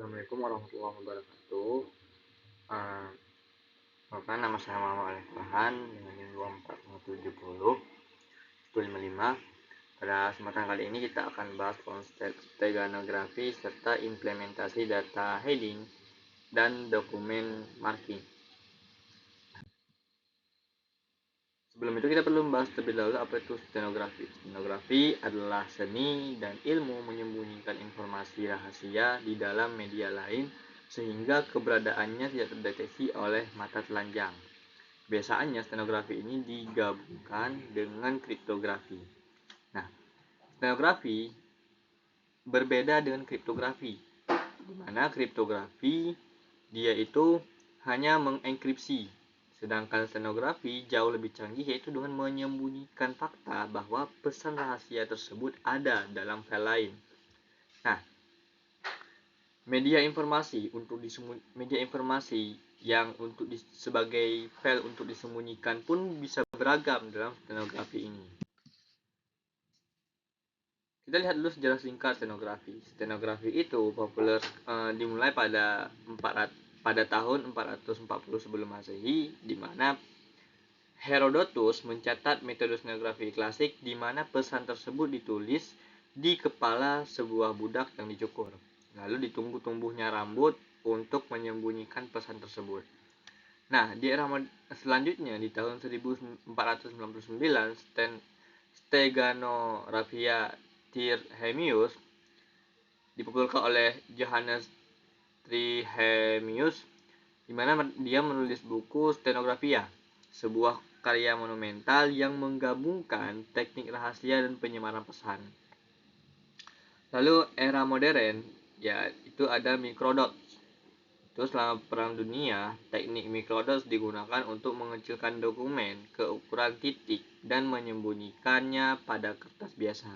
Assalamualaikum warahmatullahi wabarakatuh. Uh, Nama saya Muhammad Alif Farhan dengan NIM 24070 Pada kesempatan kali ini kita akan bahas konsep steganografi serta implementasi data heading dan dokumen marking. Sebelum itu kita perlu membahas terlebih dahulu apa itu stenografi. Stenografi adalah seni dan ilmu menyembunyikan informasi rahasia di dalam media lain sehingga keberadaannya tidak terdeteksi oleh mata telanjang. Biasanya stenografi ini digabungkan dengan kriptografi. Nah, stenografi berbeda dengan kriptografi, di mana kriptografi dia itu hanya mengenkripsi, sedangkan stenografi jauh lebih canggih, yaitu dengan menyembunyikan fakta bahwa pesan rahasia tersebut ada dalam file lain. Nah, media informasi yang sebagai file untuk disembunyikan pun bisa beragam dalam stenografi ini. Kita lihat dulu sejarah singkat stenografi. Stenografi itu populer dimulai pada tahun 440 sebelum Masehi, di mana Herodotus mencatat metode stenografi klasik di mana pesan tersebut ditulis di kepala sebuah budak yang dicukur. Lalu ditunggu tumbuhnya rambut untuk menyembunyikan pesan tersebut. Nah, di era selanjutnya di tahun 1499, Steganographia Trihemius dipopulerkan oleh Johannes Trihemius, di mana dia menulis buku Stenographia, sebuah karya monumental yang menggabungkan teknik rahasia dan penyemaran pesan. Lalu era modern, itu ada microdots. Itu selama Perang Dunia, teknik microdots digunakan untuk mengecilkan dokumen ke ukuran titik dan menyembunyikannya pada kertas biasa.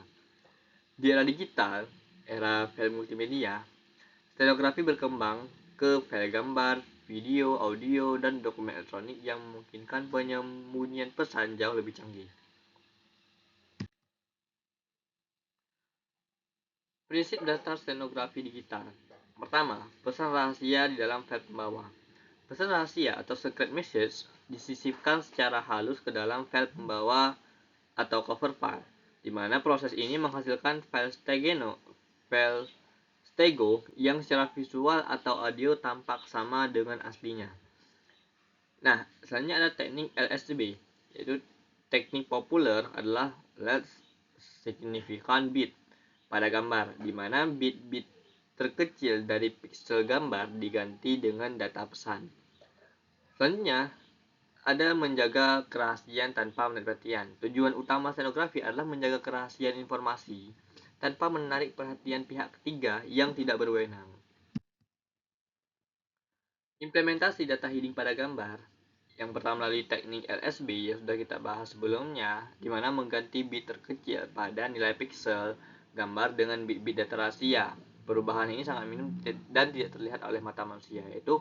Di era digital, era file multimedia, stenografi berkembang ke file gambar, video, audio, dan dokumen elektronik yang memungkinkan penyembunyian pesan jauh lebih canggih. Prinsip dasar stenografi digital. Pertama, pesan rahasia di dalam file pembawa. Pesan rahasia atau secret message disisipkan secara halus ke dalam file pembawa atau cover file, di mana proses ini menghasilkan file stego yang secara visual atau audio tampak sama dengan aslinya. Nah, selanjutnya ada teknik LSB, yaitu teknik populer adalah Least Significant Bit pada gambar, di mana bit-bit terkecil dari piksel gambar diganti dengan data pesan. Selanjutnya, ada menjaga kerahasiaan tanpa menarik perhatian. Tujuan utama stenografi adalah menjaga kerahasiaan informasi tanpa menarik perhatian pihak ketiga yang tidak berwenang. Implementasi data heading pada gambar. Yang pertama melalui teknik LSB yang sudah kita bahas sebelumnya, di mana mengganti bit terkecil pada nilai piksel gambar dengan bit-bit data rahasia. Perubahan ini sangat minim dan tidak terlihat oleh mata manusia, yaitu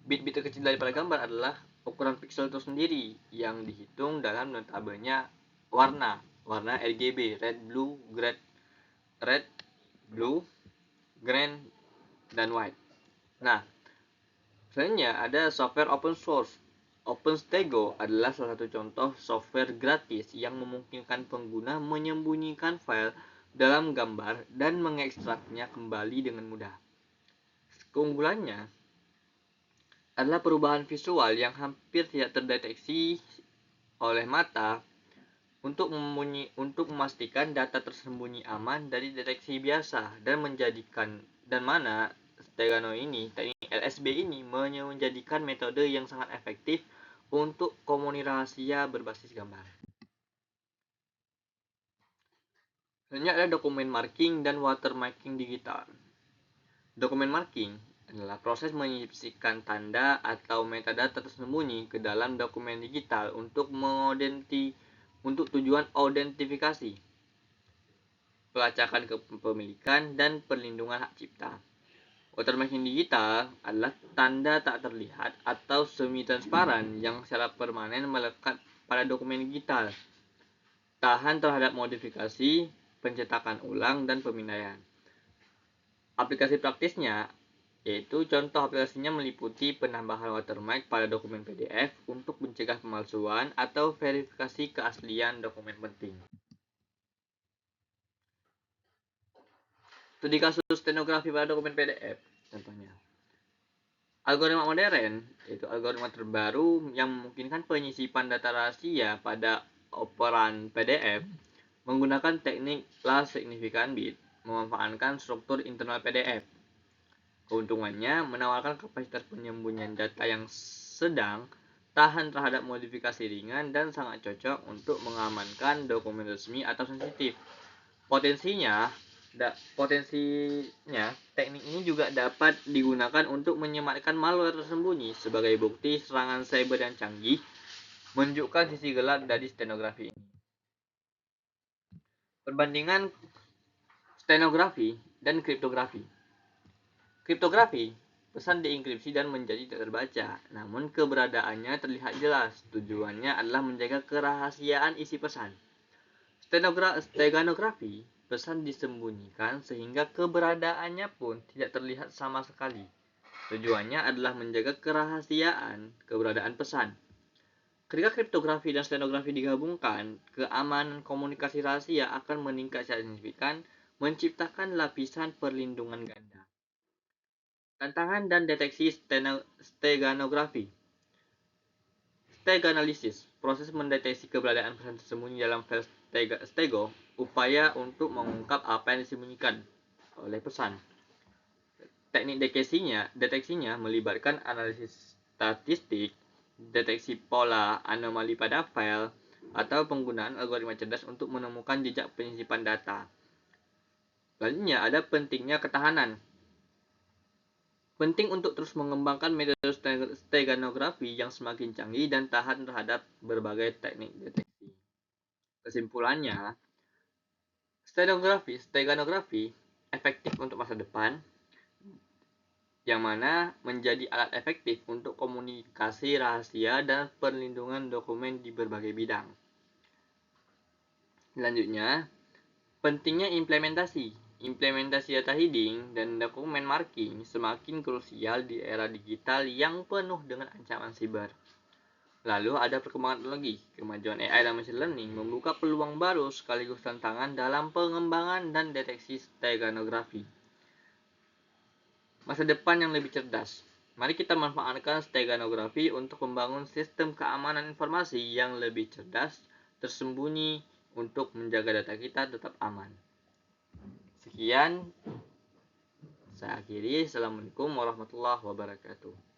bit-bit terkecil daripada gambar adalah ukuran piksel itu sendiri yang dihitung dalam notabene warna RGB, red, blue, green, dan white. Nah, selanjutnya ada software open source. OpenStego adalah salah satu contoh software gratis yang memungkinkan pengguna menyembunyikan file dalam gambar dan mengekstraknya kembali dengan mudah. Keunggulannya adalah perubahan visual yang hampir tidak terdeteksi oleh mata untuk memastikan data tersembunyi aman dari deteksi biasa dan mana teknik LSB ini menjadikan metode yang sangat efektif untuk komunikasi rahasia berbasis gambar. Selanjutnya ada dokumen marking dan watermarking digital. Dokumen marking adalah proses menyisipkan tanda atau metadata tersembunyi ke dalam dokumen digital untuk tujuan autentifikasi, pelacakan kepemilikan, dan perlindungan hak cipta. Watermarking digital adalah tanda tak terlihat atau semi-transparan yang secara permanen melekat pada dokumen digital, tahan terhadap modifikasi, pencetakan ulang, dan pemindaian. Aplikasi praktisnya yaitu contoh aplikasinya meliputi penambahan watermark pada dokumen PDF untuk mencegah pemalsuan atau verifikasi keaslian dokumen penting. Studi kasus stenografi pada dokumen PDF, contohnya. Algoritma modern, yaitu algoritma terbaru yang memungkinkan penyisipan data rahasia pada operan PDF menggunakan teknik last significant bit, memanfaatkan struktur internal PDF. Keuntungannya menawarkan kapasitas penyembunyian data yang sedang, tahan terhadap modifikasi ringan, dan sangat cocok untuk mengamankan dokumen resmi atau sensitif. Potensinya, teknik ini juga dapat digunakan untuk menyematkan malware tersembunyi. Sebagai bukti serangan cyber yang canggih menunjukkan sisi gelap dari stenografi ini. Perbandingan stenografi dan kriptografi. Kriptografi, pesan dienkripsi dan menjadi tidak terbaca, namun keberadaannya terlihat jelas. Tujuannya adalah menjaga kerahasiaan isi pesan. Steganografi, pesan disembunyikan sehingga keberadaannya pun tidak terlihat sama sekali. Tujuannya adalah menjaga kerahasiaan keberadaan pesan. Ketika kriptografi dan stenografi digabungkan, keamanan komunikasi rahasia akan meningkat secara signifikan, menciptakan lapisan perlindungan ganda. Tantangan dan deteksi steganografi. Steganalisis, proses mendeteksi keberadaan pesan tersembunyi dalam file stego, upaya untuk mengungkap apa yang disembunyikan oleh pesan. Teknik deteksinya melibatkan analisis statistik, deteksi pola anomali pada file, atau penggunaan algoritma cerdas untuk menemukan jejak penyisipan data. Selanjutnya ada pentingnya ketahanan. Penting untuk terus mengembangkan metode steganografi yang semakin canggih dan tahan terhadap berbagai teknik deteksi. Kesimpulannya, steganografi efektif untuk masa depan, yang mana menjadi alat efektif untuk komunikasi rahasia dan perlindungan dokumen di berbagai bidang. Selanjutnya, pentingnya implementasi. Implementasi data hiding dan dokumen marking semakin krusial di era digital yang penuh dengan ancaman siber. Lalu ada perkembangan teknologi. Kemajuan AI dan machine learning membuka peluang baru sekaligus tantangan dalam pengembangan dan deteksi steganografi. Masa depan yang lebih cerdas. Mari kita manfaatkan steganografi untuk membangun sistem keamanan informasi yang lebih cerdas, tersembunyi, untuk menjaga data kita tetap aman. Sekian, saya akhiri. Assalamualaikum warahmatullahi wabarakatuh.